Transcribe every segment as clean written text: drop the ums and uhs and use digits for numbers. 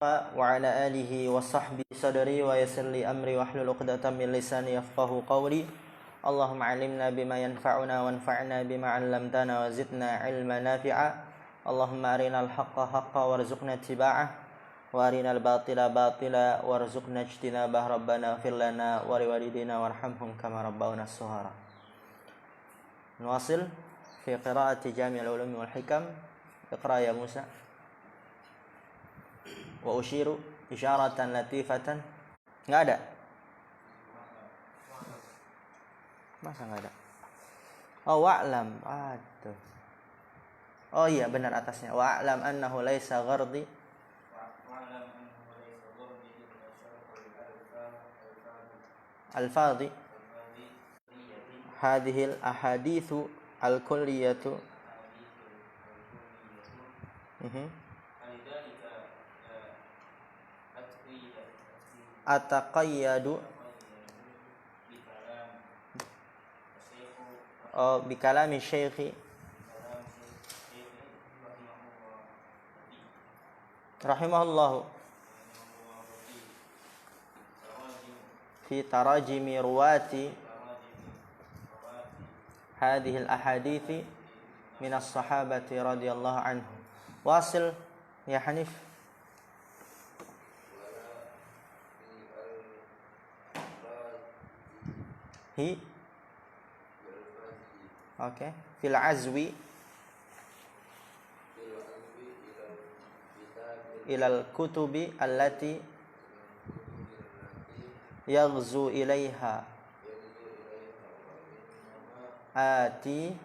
وعلى آله وصحبه صدري ويسر لي أمري واحلل عقدة من لساني يفقهوا قولي اللهم علمنا بما ينفعنا وانفعنا بما علمتنا وزدنا علما نافعا اللهم أرنا الحق حقا وارزقنا اتباعه وأرنا الباطل باطلا وارزقنا اجتنابه ربنا اغفر لنا ولوالدينا وارحمهم كما ربونا صغارا. نواصل في قراءة جامع العلوم والحكم. اقرأ يا موسى. وأشير إشارة لطيفة. Nggak ada? Masa nggak ada? Oh, wa'lam. Aduh. Oh iya, benar atasnya. Wa'lam annahu laisa ghardi. Al-fadhi. Hadhil ahadithu al-kulliyatu. Ataqayyadu bikalami syekhi rahimahullahu fi tarajimi ruwati hadhihi al-ahadithi min as-sahabati radhiyallahu anhum. Wasil ya Hanif. Oke, fil azwi ilal kutubi allati yaghzu ilaiha ati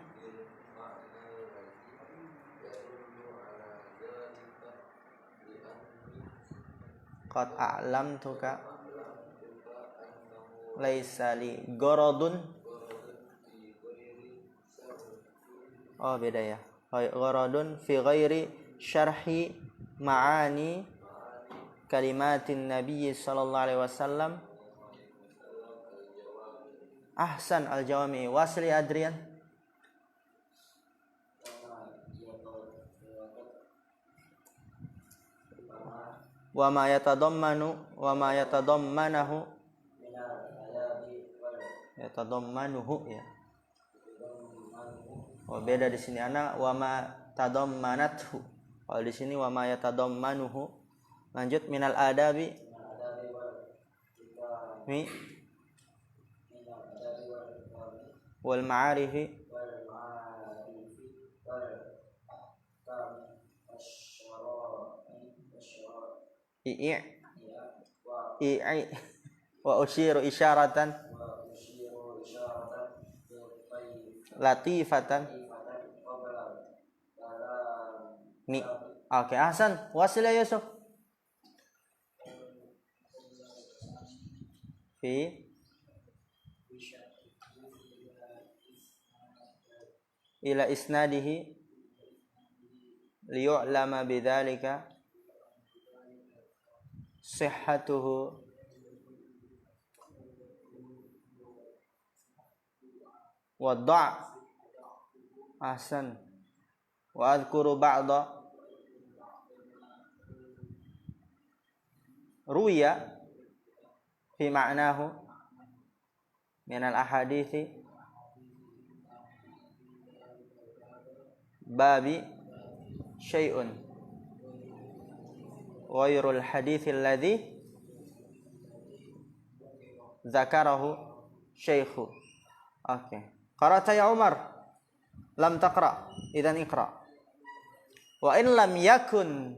qad a'lamtuka laisa li gharadun. Oh beda ya. Gharadun fi ghairi syarhi ma'ani kalimatin Nabi sallallahu alaihi wasallam. Ahsan al-jawami. Wasli Adrian. Wa ma yatadammanahu ya. Oh beda di sini ana wa ma tadammanathu. Kalau di sini wa ma yatadammanuhu. Lanjut minal adabi wal ma'arifi wa usyiru isyaratan latifatan mi. Oke, Hasan, wasil ya Yusuf. Fi ila isnadihi liyu'lama bidzalika sihhatuhu wa dha'. Ahsan. Wa adhkuru ba'da ruya fi ma'nahu min al-ahadithi babi syai'un ghairul hadithi alladhi zakarahu syaikhu. Oke. Qara'ta ya Umar? Lam taqra, idzan iqra. Wa in lam yakun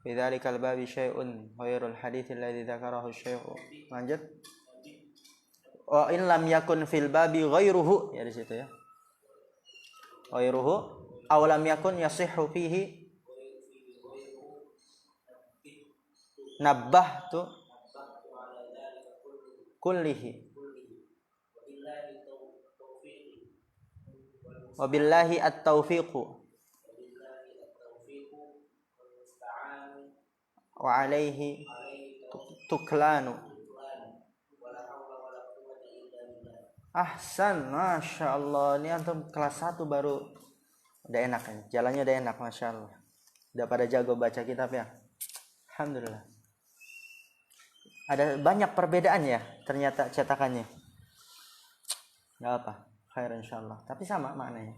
bidzalika al-babi syai'un ghairul hadits alladzi dzakarahu asy-syaikh. Lanjut. Wa in lam yakun fil babi ghairuhu, ya di situ ya. Ghairuhu aw lam yakun yasihhu fihi nabbahtu kullihi wa billahi at-taufiqu wa alaihi tuklanu Ahsan, Masya Allah. Ini antum kelas 1 baru udah enak kan? Jalannya udah enak, Masya Allah. Udah pada jago baca kitab ya. Alhamdulillah. Ada banyak perbedaan ya ternyata cetakannya. Gak apa, khair insyaallah. Tapi sama maknanya.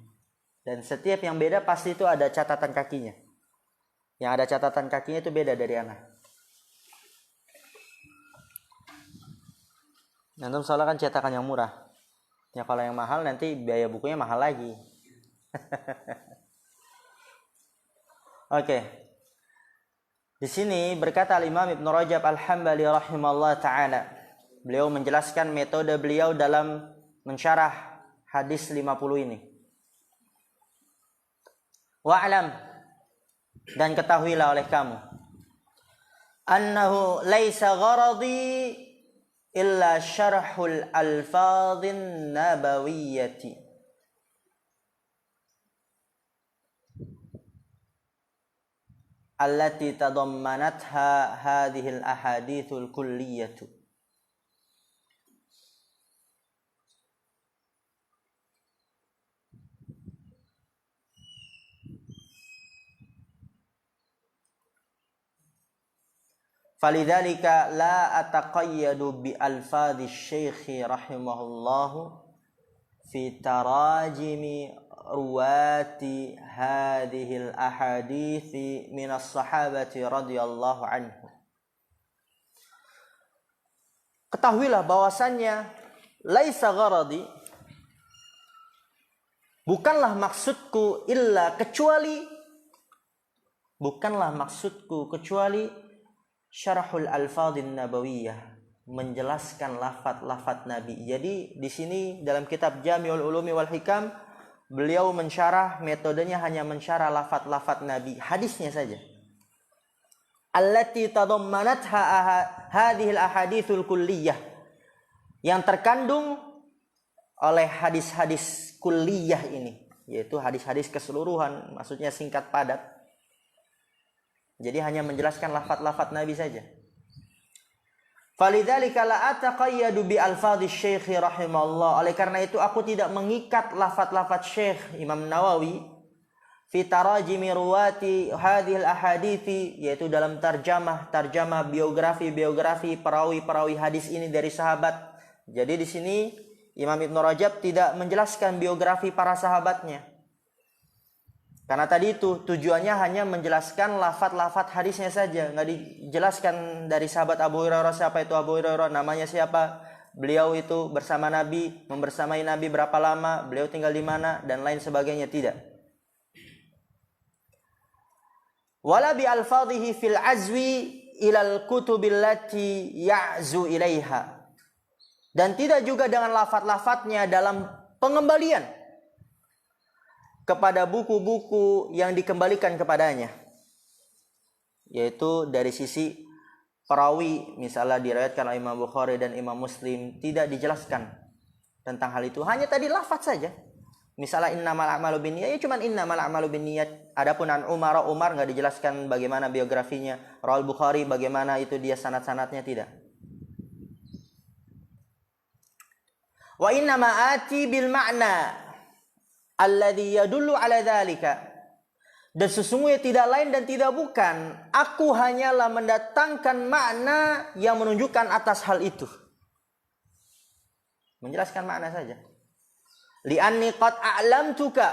Dan setiap yang beda pasti itu ada catatan kakinya. Yang ada catatan kakinya itu beda dari anak. Nanti soalnya kan cetakan yang murah. Ya kalau yang mahal nanti biaya bukunya mahal lagi. Oke. Di sini berkata Imam Ibn Rajab Al-Hambali rahimahullah ta'ala. Beliau menjelaskan metode beliau dalam mensyarah hadis 50 ini. Wa'lam, dan ketahuilah oleh kamu, annahu laisa gharadi illa syarhul alfadhin nabawiyyati. Allati tadammanatha hadhil ahadithul kulliyatu. Falidzalika la ataqayyadu bi alfadhi syekhi rahimahullahu fi tarajimi ruwati hadhil ahadithi minas sahabati radhiyallahu anhu. Ketahuilah bahwasannya laisa gharadi, bukanlah maksudku kecuali syarhul alfadhin nabawiyah, menjelaskan lafaz-lafaz Nabi. Jadi di sini dalam kitab Jami'ul Ulumi wal Hikam beliau mensyarah, metodenya hanya mensyarah lafaz-lafaz Nabi, hadisnya saja. Allati tadammanatha hadhil ahadithul kulliyah, yang terkandung oleh hadis-hadis kulliyah ini, yaitu hadis-hadis keseluruhan, maksudnya singkat padat. Jadi hanya menjelaskan lafaz-lafaz Nabi saja. Falidzalika la ataqayyadu bi alfadhi syekh rahimahullah. Oleh karena itu aku tidak mengikat lafaz-lafaz Syekh Imam Nawawi fi tarajimi ruwati hadhil ahadithi, yaitu dalam tarjamah biografi perawi-perawi hadis ini dari sahabat. Jadi di sini Imam Ibn Rajab tidak menjelaskan biografi para sahabatnya. Karena tadi itu tujuannya hanya menjelaskan lafaz-lafaz hadisnya saja, nggak dijelaskan dari sahabat Abu Hurairah siapa itu Abu Hurairah, namanya siapa, beliau itu bersama Nabi, membersamai Nabi berapa lama, beliau tinggal di mana, dan lain sebagainya, tidak. Wala bi alfadhihi fil azwi ilal kutubillati ya'zu ilaiha, dan tidak juga dengan lafaz-lafaznya dalam pengembalian kepada buku-buku yang dikembalikan kepadanya, yaitu dari sisi perawi, misalnya diriwayatkan oleh Imam Bukhari dan Imam Muslim, tidak dijelaskan tentang hal itu, hanya tadi lafaz saja. Misalnya innamal a'malu binniyat, ya cuman innamal a'malu binniyat. Adapun an Umar nggak dijelaskan bagaimana biografinya, Rawal Bukhari bagaimana itu dia sanad-sanadnya, tidak. Wa innama ati bil ma'na alladhi yadullu ala dhalika, dan sesungguhnya tidak lain dan tidak bukan, aku hanyalah mendatangkan makna yang menunjukkan atas hal itu, menjelaskan makna saja. Li'anni qad a'lamtuka,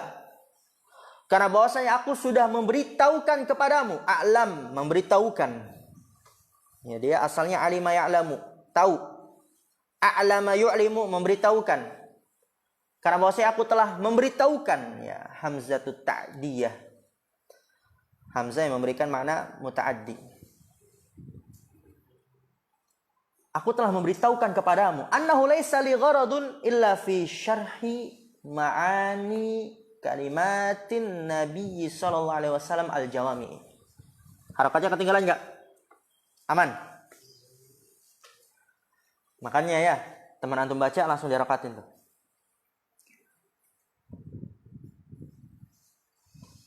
karena bahwasanya aku sudah memberitahukan kepadamu. A'lam, memberitahukan, ya, dia asalnya alima ya'lamu, tahu. A'lama yu'limu, memberitahukan. Karena bahwasanya aku telah memberitahukan, ya, hamzatut ta'diyah, hamzah yang memberikan makna muta'addi. Aku telah memberitahukan kepadamu, annahu laisa li gharadun illa fi syarhi ma'ani kalimatin Nabi sallallahu alaihi wasallam al-jawami. Harakatnya ketinggalan enggak? Aman? Makanya ya, teman antum baca langsung dirakatin tuh.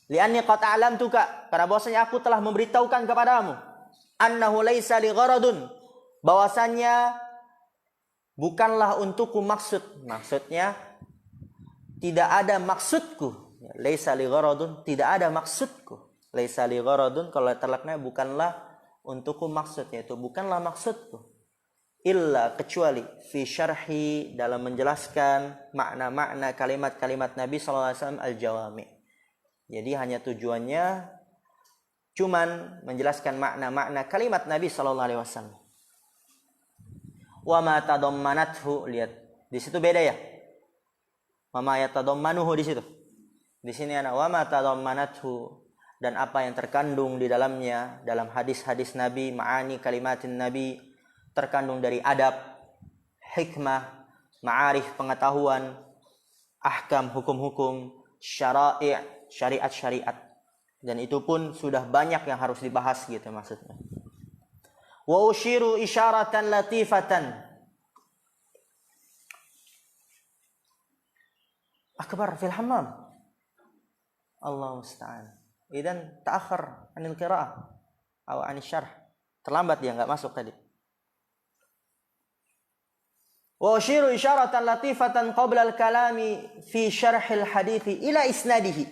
Li'anni qad a'lamtuka, karena bahwasanya aku telah memberitahukan kepadamu, annahu laisa li gharadun, bahwasanya bukanlah untukku maksud. Maksudnya tidak ada maksudku. Laisa li gharadun, tidak ada maksudku. Laisa li gharadun, kalau terlaknya bukanlah untukku maksud, yaitu bukanlah maksudku. Illa, kecuali fi syarhi, dalam menjelaskan makna-makna kalimat-kalimat Nabi SAW al-jawami. Jadi hanya tujuannya cuman menjelaskan makna-makna kalimat Nabi SAW. Wa ma tadammanathu, lihat di situ beda ya. Wa ma yatadammanuhu di situ. Di sini ana wa ma tadammanathu, dan apa yang terkandung di dalamnya dalam hadis-hadis Nabi, ma'ani kalimatin Nabi, terkandung dari adab, hikmah, ma'arif pengetahuan, ahkam hukum-hukum, syara'i' syariat-syariat. Dan itu pun sudah banyak yang harus dibahas gitu maksudnya. Wa ushiru isyaratan latifatan. Akbar fil hammam. Allah musta'an. Idan ta'akhir anil qira'ah atau anil syarh. Terlambat dia, enggak masuk tadi. Wa ushiru isyaratan latifatan qabla al-kalami fi syarhil hadithi ila isnadihi.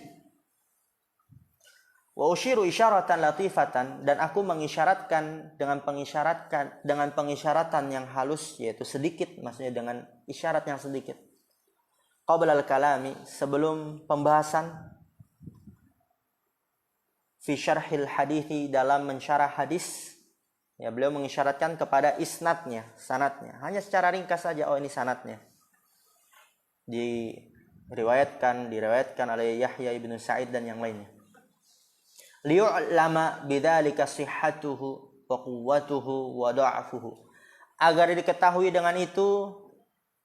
Wa ushiru isyaratan latifatan, dan aku mengisyaratkan dengan pengisyaratan yang halus, yaitu sedikit, maksudnya dengan isyarat yang sedikit. Qabla al-kalami, sebelum pembahasan, fi syarhil hadithi, dalam mensyarah hadis, ya beliau mengisyaratkan kepada isnadnya, sanadnya. Hanya secara ringkas saja, oh ini sanadnya. Diriwayatkan oleh Yahya ibn Sa'id dan yang lainnya. Liyu'lama bidzalika sihhatuhu wa quwwatuhu wa dha'fuhu. Agar diketahui dengan itu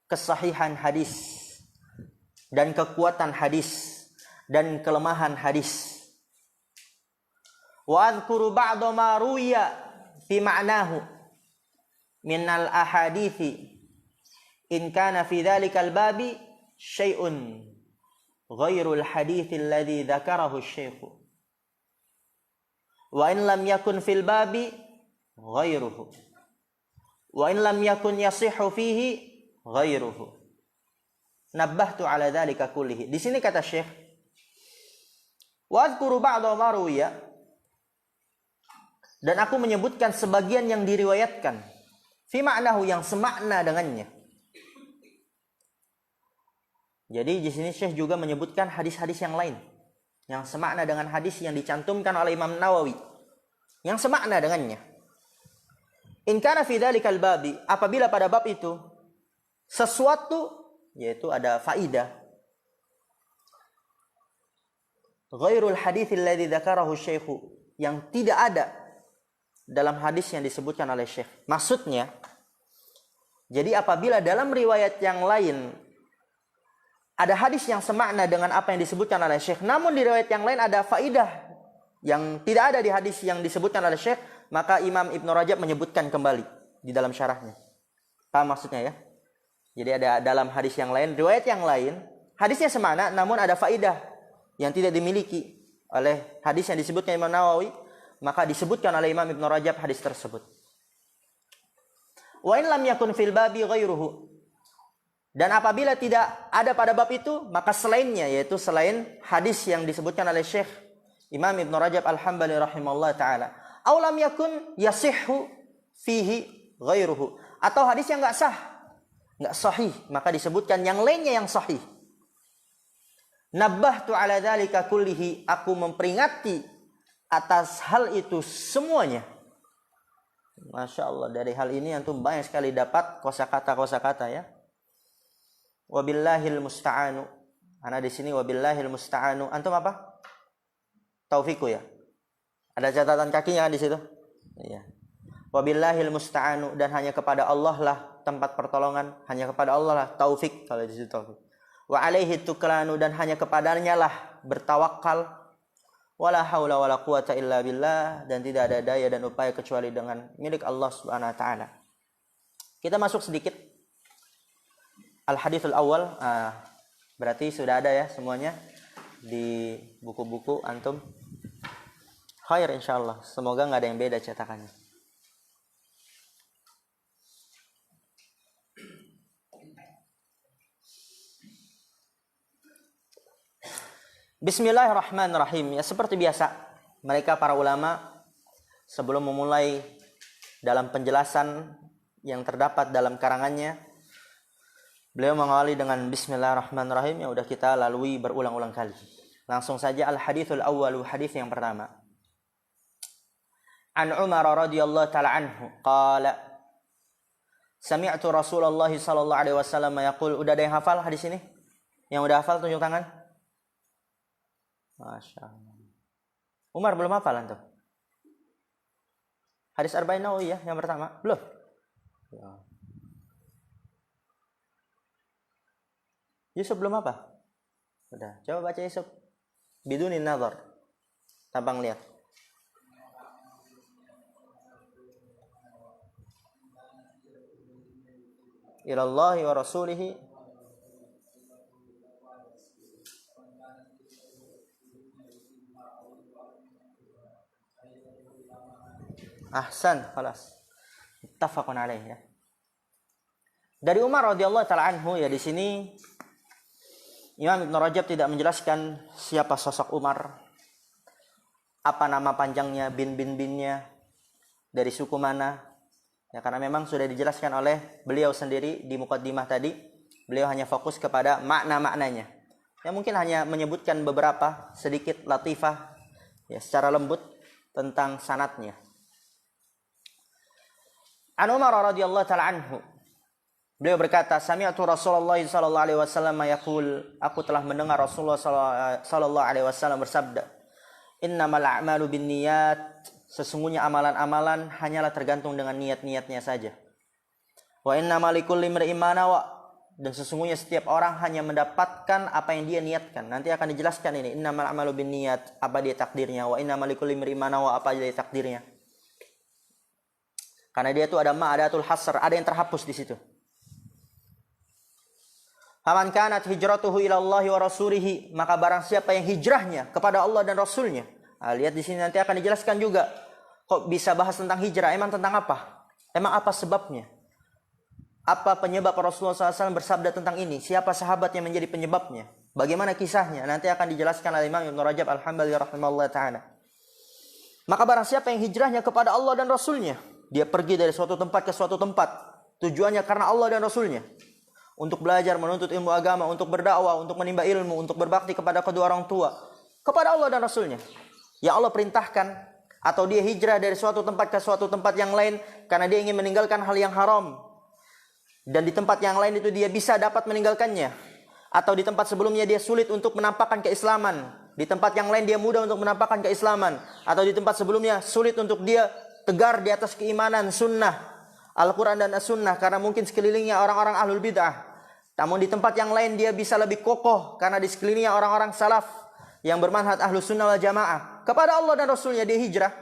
kesahihan hadis dan kekuatan hadis dan kelemahan hadis. Wa adhkuru ba'da ma ruwiya fi ma'nahu minal ahadithi in kana fi dhalikal babi syai'un ghairul hadithi alladhi dzakarahu asy-syaikh wa in lam yakun fil babi ghairuhu wa in lam yakun yasihhu fihi ghairuhu nabbahtu ala dzalika kullihi. Di sini kata Syekh, wa adhkuru ba'da ma ruwiya, dan aku menyebutkan sebagian yang diriwayatkan, fi ma'nahu, yang semakna dengannya. Jadi di sini Syekh juga menyebutkan hadis-hadis yang lain yang semakna dengan hadis yang dicantumkan oleh Imam Nawawi, yang semakna dengannya. In kana fi dzalikal babi, apabila pada bab itu sesuatu, yaitu ada faidah, ghairul hadits alladzi dzakarahu asy-syaikh, yang tidak ada dalam hadis yang disebutkan oleh Syekh. Maksudnya, jadi apabila dalam riwayat yang lain ada hadis yang semakna dengan apa yang disebutkan oleh Syekh, namun di riwayat yang lain ada faidah yang tidak ada di hadis yang disebutkan oleh Syekh, maka Imam Ibn Rajab menyebutkan kembali di dalam syarahnya. Paham maksudnya ya? Jadi ada dalam hadis yang lain, riwayat yang lain, hadisnya semakna namun ada faidah yang tidak dimiliki oleh hadis yang disebutkan Imam Nawawi, maka disebutkan oleh Imam Ibn Rajab hadis tersebut. Wa in lam yakun fil babi ghairuhu, dan apabila tidak ada pada bab itu, maka selainnya, yaitu selain hadis yang disebutkan oleh Syekh Imam Ibn Rajab Al-Hambali rahimahullah ta'ala. Aw lam yakun yasihhu fihi ghairuhu, atau hadis yang enggak sah, enggak sahih, maka disebutkan yang lainnya yang sahih. Nabbahtu ala dzalika kullihi, aku memperingati atas hal itu semuanya. Masya Allah, dari hal ini antum banyak sekali dapat kosakata ya. Wabillahil musta'anu. Ana di sini wabillahil musta'anu. Antum apa? Taufiku ya. Ada catatan kakinya kan di situ? Iya. Wabillahil musta'anu, dan hanya kepada Allah lah tempat pertolongan, hanya kepada Allah lah taufik, kalau di situ taufik. Wa alaihi tuklanu, dan hanya kepadanya lah bertawakal. Wala haula wala quwata illa billah, dan tidak ada daya dan upaya kecuali dengan milik Allah Subhanahu wa taala. Kita masuk sedikit al-haditsul awal. Berarti sudah ada ya semuanya di buku-buku antum. Khair insyaallah. Semoga enggak ada yang beda cetakannya. Bismillahirrahmanirrahim. Ya seperti biasa, mereka para ulama sebelum memulai dalam penjelasan yang terdapat dalam karangannya, beliau mengawali dengan Bismillahirrahmanirrahim yang sudah kita lalui berulang-ulang kali. Langsung saja al-hadithul awwalu, hadis yang pertama. An Umar radhiyallahu ta'ala anhu qala Sami'tu Rasulullah sallallahu alaihi wasallam yaqul. Udah ada yang hafal hadis ini? Yang udah hafal tunjuk tangan. Masya Allah. Umar belum hafal antum? Hadis Arba'in Nawawiyah yang pertama? Belum? Ya. Yusuf belum apa? Udah, coba baca Yusuf. Bidunin nazar. Tanpa ngeliat. Ilallahi wa rasulihi ahsan, khalas. Muttafaqun alaih ya. Dari Umar radhiyallahu taala anhu ya, di sini Imam Ibn Rajab tidak menjelaskan siapa sosok Umar, apa nama panjangnya, bin-bin-binnya, dari suku mana. Ya karena memang sudah dijelaskan oleh beliau sendiri di muqaddimah tadi. Beliau hanya fokus kepada makna-maknanya. Ya mungkin hanya menyebutkan beberapa sedikit latifah ya secara lembut tentang sanadnya. An Umar radhiyallahu ta'ala anhu, beliau berkata, Sami'tu Rasulullah sallallahu alaihi wasallam yaqul, aku telah mendengar Rasulullah sallallahu alaihi wasallam bersabda, innamal a'malu binniyat, sesungguhnya amalan-amalan hanyalah tergantung dengan niat-niatnya saja. Wa innamal likulli imri'in ma nawa, dan sesungguhnya setiap orang hanya mendapatkan apa yang dia niatkan. Nanti akan dijelaskan ini, innamal a'malu binniyat, apa dia takdirnya, wa innamal likulli imri'in ma nawa, apa dia takdirnya. Karena dia itu ada ma'adatul hasr, ada yang terhapus di situ. Faman kanat hijratuhu ila Allah wa rasulihi, maka barang siapa yang hijrahnya kepada Allah dan Rasulnya. Nah, lihat di sini nanti akan dijelaskan juga. Kok bisa bahas tentang hijrah? Emang tentang apa? Emang apa sebabnya? Apa penyebab Rasulullah SAW bersabda tentang ini? Siapa sahabat yang menjadi penyebabnya? Bagaimana kisahnya? Nanti akan dijelaskan oleh Imam Ibn Rajab al-Hambali rahimahullah ta'ala. Maka barang siapa yang hijrahnya kepada Allah dan Rasulnya, dia pergi dari suatu tempat ke suatu tempat, tujuannya karena Allah dan Rasulnya, untuk belajar, menuntut ilmu agama, untuk berdakwah, untuk menimba ilmu, untuk berbakti kepada kedua orang tua, kepada Allah dan Rasulnya. Ya Allah perintahkan, atau dia hijrah dari suatu tempat ke suatu tempat yang lain karena dia ingin meninggalkan hal yang haram, dan di tempat yang lain itu dia bisa dapat meninggalkannya, atau di tempat sebelumnya dia sulit untuk menampakkan keislaman, di tempat yang lain dia mudah untuk menampakkan keislaman, atau di tempat sebelumnya sulit untuk dia tegar di atas keimanan sunnah Al-Quran dan As-Sunnah karena mungkin sekelilingnya orang-orang ahlul bid'ah. Namun di tempat yang lain dia bisa lebih kokoh karena di sekelilingnya orang-orang salaf yang bermanhaj ahlus sunnah wal jamaah. Kepada Allah dan Rasulnya dia hijrah.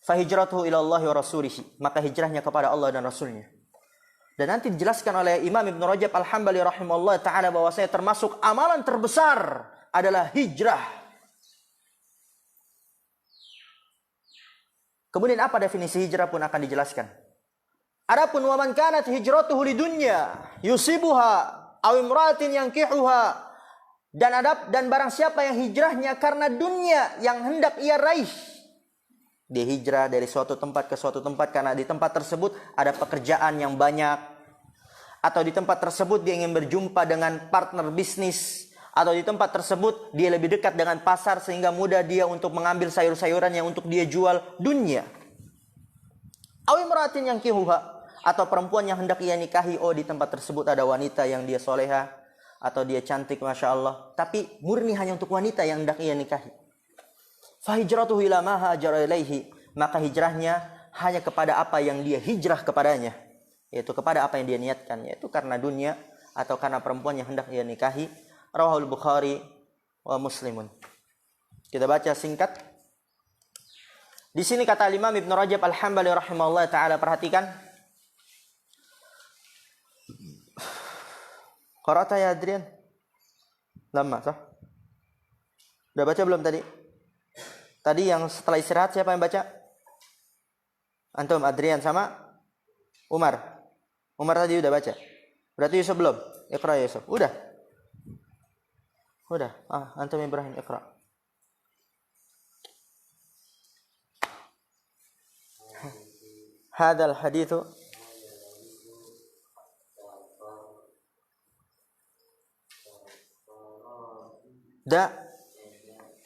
Fahijratuhu ilallahi wa rasulihi, maka hijrahnya kepada Allah dan Rasulnya. Dan nanti dijelaskan oleh Imam Ibn Rajab al-Hambali rahimahullah ta'ala bahwasanya termasuk amalan terbesar adalah hijrah. Kemudian apa definisi hijrah pun akan dijelaskan. Adapun wa man kanat hijratuhu lidunya yusibuha aw imra'atin yankihuha, dan barang siapa yang hijrahnya karena dunia yang hendak ia raih. Dia hijrah dari suatu tempat ke suatu tempat karena di tempat tersebut ada pekerjaan yang banyak, atau di tempat tersebut dia ingin berjumpa dengan partner bisnis, atau di tempat tersebut dia lebih dekat dengan pasar sehingga mudah dia untuk mengambil sayur-sayuran yang untuk dia jual, dunia. Awi meratin yang kihuha, atau perempuan yang hendak ia nikahi, oh di tempat tersebut ada wanita yang dia soleha atau dia cantik masya Allah, tapi murni hanya untuk wanita yang hendak ia nikahi. Fahijratuhu ila ma hajara ilaihi, maka hijrahnya hanya kepada apa yang dia hijrah kepadanya, yaitu kepada apa yang dia niatkan, yaitu karena dunia atau karena perempuan yang hendak ia nikahi. Rawahul Bukhari wa Muslimun. Kita baca singkat. Di sini kata Imam Ibn Rajab al-Hambali rahimahullah ta'ala, perhatikan. Qara'ta ya Adrian? Lama, sah? Udah baca belum tadi? Tadi yang setelah istirahat siapa yang baca? Antum, Adrian sama Umar. Umar tadi udah baca. Berarti Yusuf belum? Iqra Yusuf. Udah. Udah, antum Ibrahim Iqra. Hadzal haditsu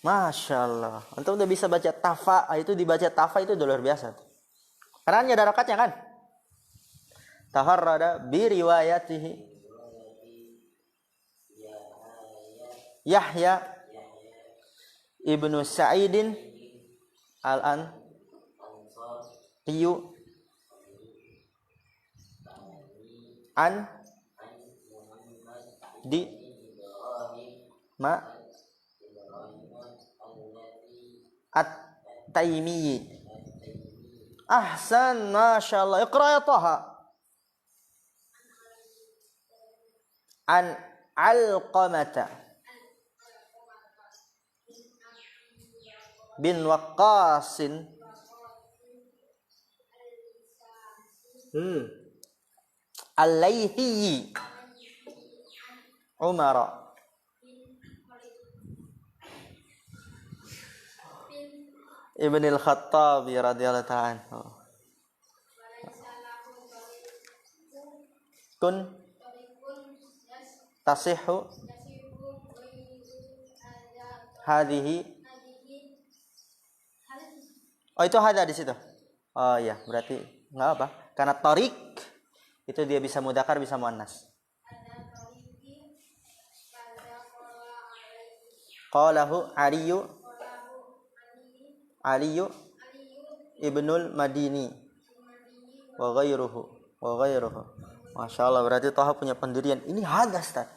Masya Allah. Antum udah bisa baca tafa, itu dibaca tafa itu udah luar biasa. Karena ada rakatnya kan? Taharrada bi riwayatihi Yahya ibnu Sa'idin al-Ansari an di at-Taimi. Ahsan, Masya Allah. Iqra ya Taha. An Alqamata bin Waqqasin Al-Laythi Umar Ibn al-Khattab radhiyallahu ta'ala kun tasihhu hadhihi. Oh, itu ada di situ. Oh iya, berarti enggak apa. Karena tariq itu dia bisa mudzakkar bisa muannas. Qalahu Aliyu Ibnul Madini wa ghairuhu. Masya Allah, berarti Taha punya pendirian. Ini hadza, Ustaz.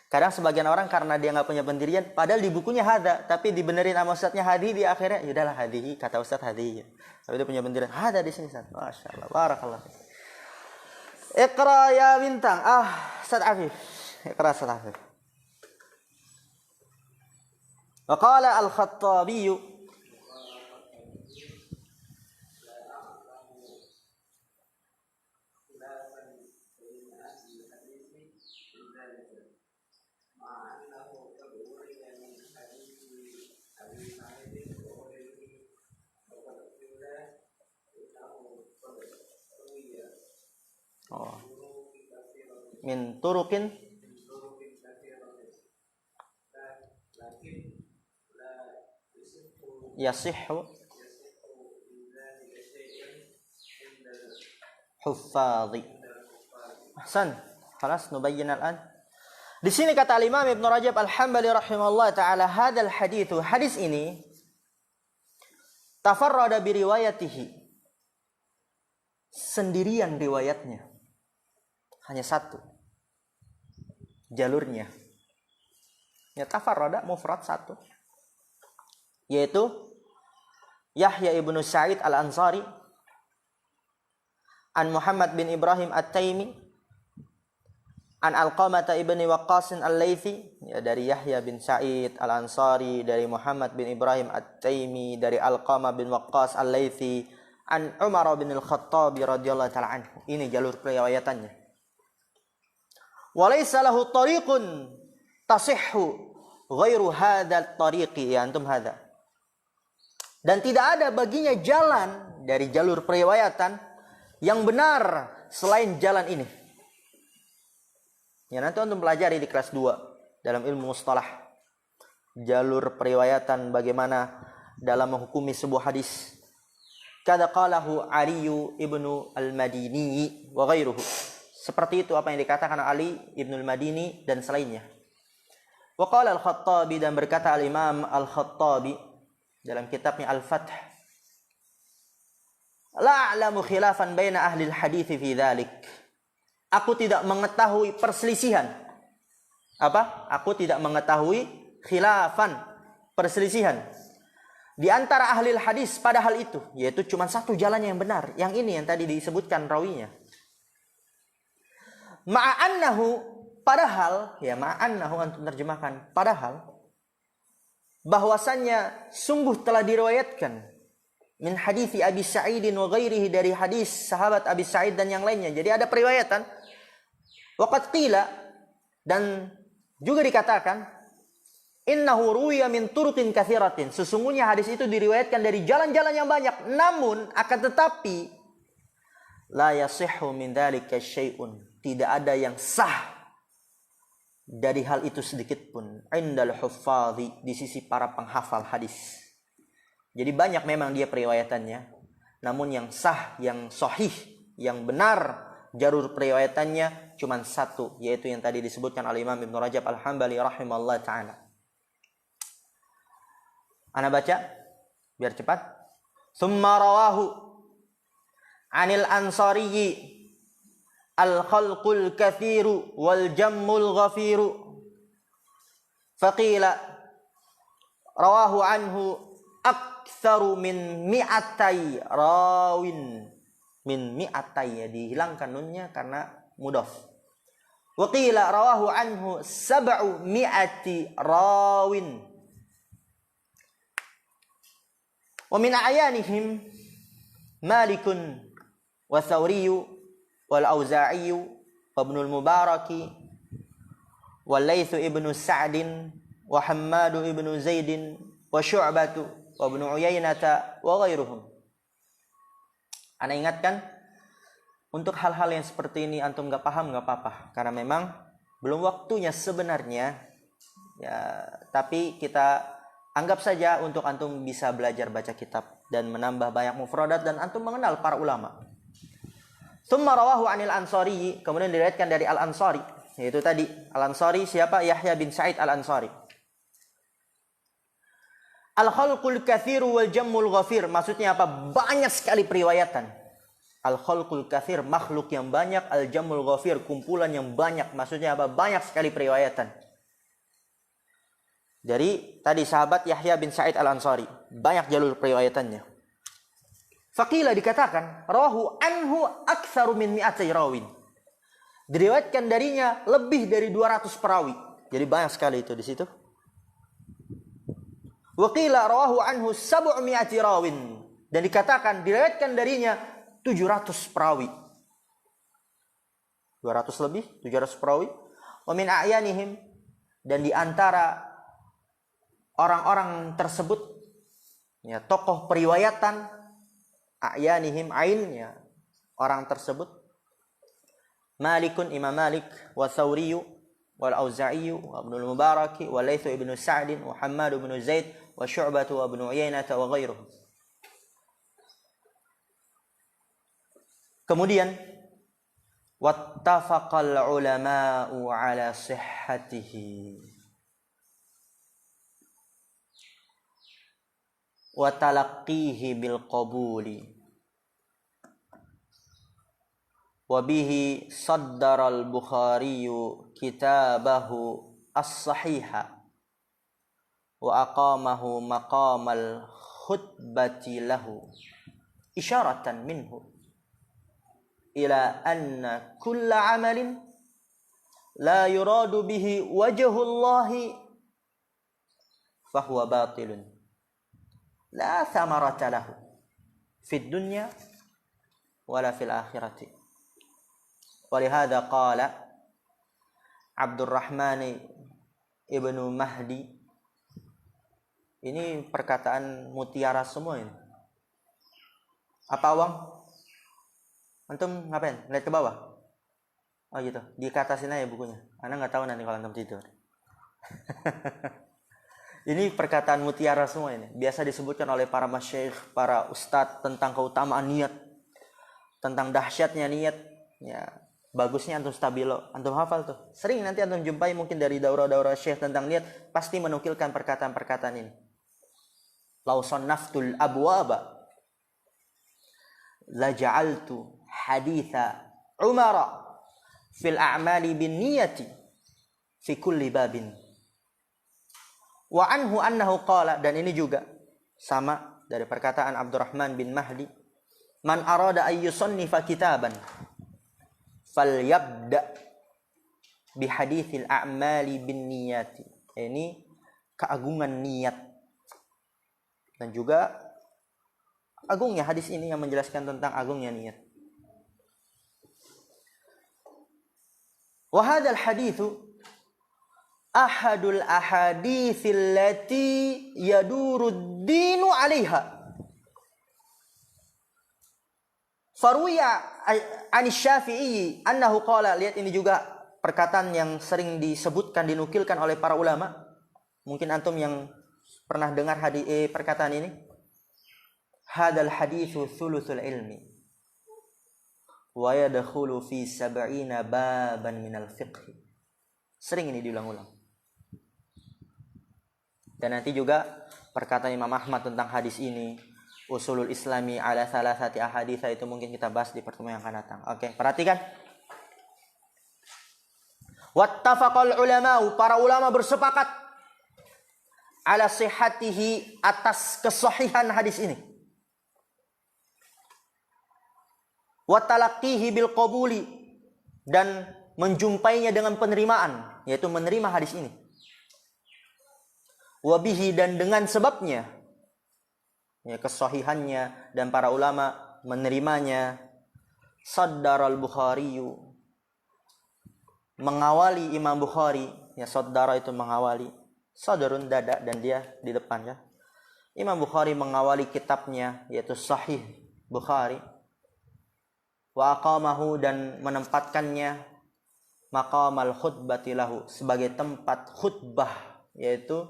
Kadang sebagian orang karena dia nggak punya pendirian, padahal di bukunya hadza, tapi dibenerin sama Ustaznya hadi di akhirnya, ya udahlah hadihi, kata Ustaz hadihi. Tapi dia punya pendirian hadza di sini, Ustaz. Masya Allah, barakallah. Iqra ya bintang. Ustaz Afif. Iqra Ustaz Afif. Wa qala al-Khattabi min turukin yasihhu huffadhi. Ahsan. Khalas nubayyin al-an. Di sini kata Imam Ibnu Rajab Al-Hambali rahimahullah taala, hadzal hadis ini tafarrada bi riwayatihi. Sendirian riwayatnya. Hanya satu. Jalurnya. Ya tafarrada mufrad satu. Yaitu Yahya ibnu Sa'id al-Ansari an Muhammad bin Ibrahim at-Taimi an Alqamah ibni Waqqas al-Laythi, ya, dari Yahya bin Sa'id al-Ansari, dari Muhammad bin Ibrahim at-Taimi, dari Alqamah bin Waqqas al-Laythi, an Umar bin al-Khattab radhiyallahu ta'ala anhu. Ini jalur riwayatannya. Walaysa lahu tariqun tasihhu ghairu hadzal tariqi, ya antum hadza. Dan tidak ada baginya jalan dari jalur periwayatan yang benar selain jalan ini. Ya, nanti antum pelajari di kelas 2 dalam ilmu mustalah. Jalur periwayatan bagaimana dalam menghukumi sebuah hadis. Kada qalahu Aliyu ibnu al-Madini wa ghairuhu. Seperti itu apa yang dikatakan Ali ibnu al-Madini dan selainnya. Wa qala al-Khattabi, dan berkata al-Imam al-Khattabi dalam kitabnya Al-Fath, la a'lamu khilafan baina ahli al-hadits fi dzalik. Aku tidak mengetahui perselisihan. Apa? Aku tidak mengetahui khilafan, perselisihan di antara ahli hadis pada hal itu, yaitu cuma satu jalan yang benar, yang ini yang tadi disebutkan rawinya. Ma'annahu, padahal, ya ma'annahu antum terjemahkan, padahal bahwasannya sungguh telah diriwayatkan min hadithi Abi Sa'idin wa ghairihi, dari hadis sahabat Abi Sa'id dan yang lainnya. Jadi ada periwayatan. Waqad qila, dan juga dikatakan Innahu ruwiya min turuqin katsiratin. Sesungguhnya hadis itu diriwayatkan dari jalan-jalan yang banyak, namun akan tetapi la yasihhu min dzalika syai'un. Tidak ada yang sah dari hal itu sedikit pun. Indal huffadhi, di sisi para penghafal hadis. Jadi banyak memang dia periwayatannya, namun yang sah, yang sahih, yang benar jalur periwayatannya cuma satu, yaitu yang tadi disebutkan oleh Imam Ibnu Rajab Al-Hambali rahimallahu taala. Ana baca biar cepat. Tsumma rawahu 'anil ansariyyi al-khalqul katsiru wal jammul ghafiru. Faqila rawahu anhu aktsaru min mi'atai rawin. Min mi'atai, ya dihilangkan nunnya karena mudhaf. Wa qila rawahu anhu sab'u mi'ati rawin. Wa min a'yanihim Malikun wa Thawriyu wal Auza'iyu wa Ibnul Mubaraki wa Laitsu ibnu Sa'din wa Hammadu ibnu Zaidin wa Syu'batu wa Ibnu Uyainata wa ghairuhum. Ana ingatkan, untuk hal-hal yang seperti ini antum gak paham gak apa-apa, karena memang belum waktunya sebenarnya ya, tapi kita anggap saja untuk antum bisa belajar baca kitab dan menambah banyak mufradat dan antum mengenal para ulama. Tsumma rawahu 'anil Ansari, kemudian diriwayatkan dari Al-Ansari, yaitu tadi Al-Ansari siapa? Yahya bin Sa'id Al-Ansari. Al-khalqul katsiru wal jammul ghafir, maksudnya apa? Banyak sekali periwayatan. Al-khalqul katsir, makhluk yang banyak, al-jammul ghafir, kumpulan yang banyak, maksudnya apa? Banyak sekali periwayatan. Dari tadi sahabat Yahya bin Sa'id Al-Ansari, banyak jalur periwayatannya. Faqila, dikatakan, rawahu anhu aktsaru min mi'ati rawin. Diriwayatkan darinya lebih dari 200 perawi. Jadi banyak sekali itu di situ. Wa qila rawahu anhu sab'u mi'ati rawin. Dan dikatakan diriwayatkan darinya 700 perawi. 200 lebih, 700 perawi. Wa min a'yanihim, dan di antara orang-orang tersebut, ya, tokoh periwayatan, a'yanihim, ainnya orang tersebut, Malikun, Imam Malik, wa Thawriyu wal Auza'iyu wa Ibnul Mubaraki wa Laitsu ibnu Sa'din wa Hammad ibnu Zaid wa Syu'batu wa Ibnu Uyainata wa ghairuhum. Kemudian wattafaqal ulama'u ala sihhatihi wa talaqqihi bil qabuli wa bihi saddara al-Bukhari kitabahu as-sahiha wa aqamahu maqamal khutbati lahu isyaratan minhu ila anna kulla amalin la yuradu bihi wajhullahi fahuwa batilun la thamarata lahu fid dunya wala fil akhirati. Walihada qala Abdurrahman ibnu Mahdi, ini perkataan mutiara semua ini. Apa Wang? Antum ngapain? Lihat ke bawah? Oh gitu, dikatasin aja bukunya. Ana nggak tahu nanti kalau antum tidur. Ini perkataan mutiara semua ini. Biasa disebutkan oleh para masyayikh, para ustadz tentang keutamaan niat, tentang dahsyatnya niat. Ya, bagusnya antum stabilo, antum hafal tuh. Sering nanti antum jumpai mungkin dari daurah-daurah syekh tentang niat, pasti menukilkan perkataan-perkataan ini. Lau sannaftul abwaba la ja'altu haditha Umara fil a'mali bin niyati fi kulli babin. Wa anhu annahu qala, dan ini juga sama dari perkataan Abdurrahman bin Mahdi, man arada ay yusannifa kitaban falyabda bi haditsil a'mali bin niyati. Ini keagungan niat, dan juga agungnya hadis ini yang menjelaskan tentang agungnya niat. Wa hadzal haditsu ahadul ahaditsil lati yadurud dinu 'alaiha. Faruya an Syafi'i annahu qala, lihat ini juga perkataan yang sering disebutkan, dinukilkan oleh para ulama. Mungkin antum yang pernah dengar perkataan ini. Hadal haditsu thuluthul ilmi wa yadkhulu fi 70 baban minal fiqh. Sering ini diulang-ulang. Dan nanti juga perkataan Imam Ahmad tentang hadis ini, usulul islami ala salasati ahaditsa, itu mungkin kita bahas di pertemuan yang akan datang. Oke, perhatikan. Wattafaqal ulama'u, para ulama bersepakat ala sihhatihi, atas kesahihan hadis ini. Wa talaqqihi bil qabuli, dan menjumpainya dengan penerimaan, yaitu menerima hadis ini. Wa bihi, dan dengan sebabnya, ya, kesahihannya dan para ulama menerimanya. Saddara al-Bukhari, mengawali Imam Bukhari, ya, saddara itu mengawali, sadrun dada, dan dia di depan, ya. Imam Bukhari mengawali kitabnya, yaitu Sahih Bukhari. Wa aqamahu, dan menempatkannya maqamal khutbati lahu, sebagai tempat khutbah, yaitu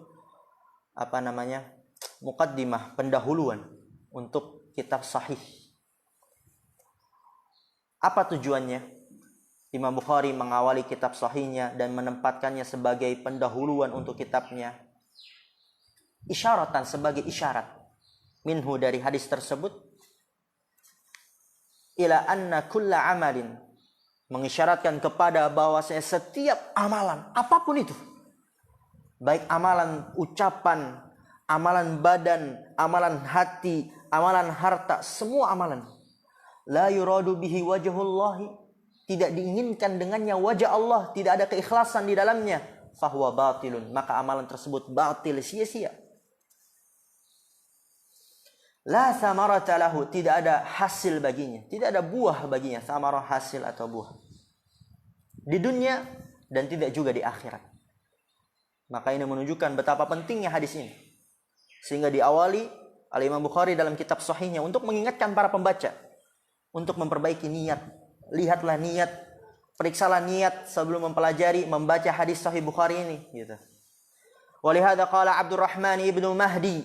muqaddimah, pendahuluan untuk kitab Sahih. Apa tujuannya? Imam Bukhari mengawali kitab Sahihnya dan menempatkannya sebagai pendahuluan untuk kitabnya. Isyaratan, sebagai isyarat minhu, dari hadis tersebut, ila anna kulla amalin, mengisyaratkan kepada bahwasanya setiap amalan, apapun itu, baik amalan ucapan, amalan badan, amalan hati, amalan harta, semua amalan, la yuradu bihi wajhullahi, tidak diinginkan dengannya wajah Allah, tidak ada keikhlasan di dalamnya, fahuwa batilun, maka amalan tersebut batil, sia-sia. La samarata lahu, tidak ada hasil baginya, tidak ada buah baginya, samarah, hasil atau buah, di dunia dan tidak juga di akhirat. Maka ini menunjukkan betapa pentingnya hadis ini, sehingga diawali oleh Imam Bukhari dalam kitab Sahihnya untuk mengingatkan para pembaca untuk memperbaiki niat. Lihatlah niat, periksalah niat sebelum mempelajari, membaca hadis Sahih Bukhari ini, gitu. Walihada qala Abdurrahman ibnu Mahdi,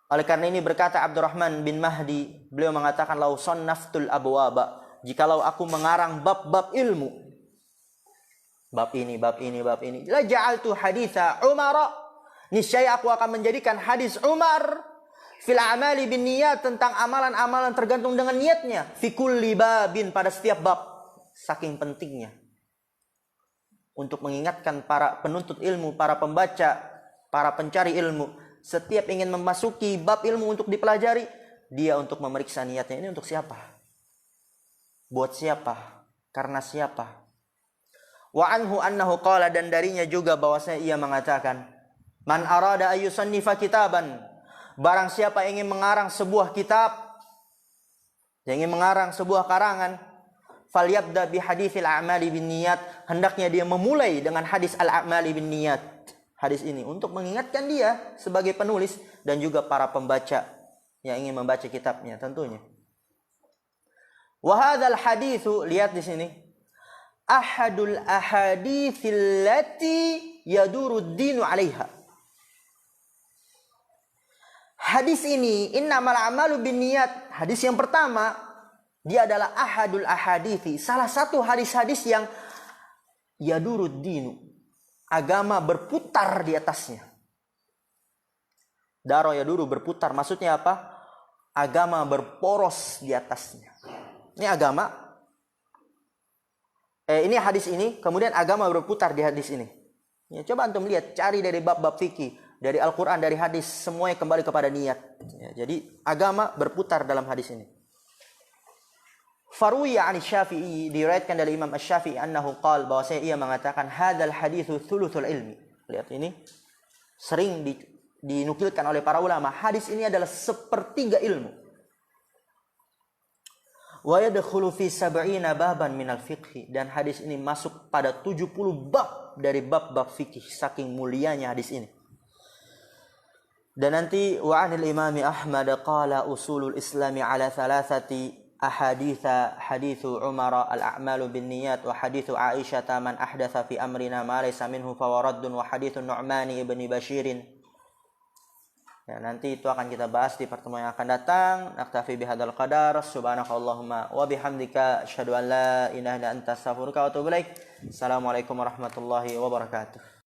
oleh karena ini berkata Abdurrahman bin Mahdi, beliau mengatakan, lau sannaftul abwaba, jikalau aku mengarang bab-bab ilmu, bab ini, la ja'altu haditha Umar, niscaya aku akan menjadikan hadis Umar fil a'mali bin niyat, tentang amalan-amalan tergantung dengan niatnya, fi kulli babin, pada setiap bab. Saking pentingnya untuk mengingatkan para penuntut ilmu, para pembaca, para pencari ilmu, setiap ingin memasuki bab ilmu untuk dipelajari, dia untuk memeriksa niatnya, ini untuk siapa? Buat siapa? Karena siapa? Wa anhu annahu qala, dan darinya juga bahwasanya ia mengatakan, man arada ayyusannifa kitaban, barang siapa ingin mengarang sebuah kitab, ingin mengarang sebuah karangan, falyabda bi haditsil a'mali bin niyat, hendaknya dia memulai dengan hadis al-a'mali bin niyat. Hadis ini untuk mengingatkan dia sebagai penulis dan juga para pembaca yang ingin membaca kitabnya tentunya. Wa hadzal haditsu, lihat di sini, ahadul ahaditsil lati yadurud dinu 'alaiha. Hadis ini, innamal a'malu binniyat, hadis yang pertama, dia adalah ahadul ahadithi, salah satu hadis-hadis yang yadurud dinu, agama berputar di atasnya. Daro yaduru, berputar, maksudnya apa? Agama berporos di atasnya. Ini agama, ini hadis ini, kemudian agama berputar di hadis ini. Ya, coba antum lihat, cari dari bab-bab fikih, dari Al-Quran, dari hadis, semuanya kembali kepada niat. Ya, jadi agama berputar dalam hadis ini. Faruya an Syafi'i, diriwayatkan dari Imam Asy-Syafi'i annahu qala, bahwasanya ia mengatakan, hadzal haditsu thuluthul ilmi. Lihat ini sering dinukilkan oleh para ulama, hadis ini adalah sepertiga ilmu. Wa yadkhulu fi sab'ina baban minal fiqhi, dan hadis ini masuk pada 70 bab dari bab-bab fikih, saking mulianya hadis ini. Dan nanti wa 'anil Imam Ahmad qala usulul islami ala thalathati ahaditha, hadithu Umar al-a'malu binniyat, wa hadithu Aisyah man ahdatha fi amrina ma laysa minhu fawaraddun, wa hadithu Nu'man ibni Bashirin. Ya, nanti itu akan kita bahas di pertemuan yang akan datang. Naktafi bihadzal qadar. Subhanakallahumma wa bihamdika asyhadu an la ilaha illa anta astaghfiruka wa atubu ilaik. Assalamualaikum warahmatullahi wabarakatuh.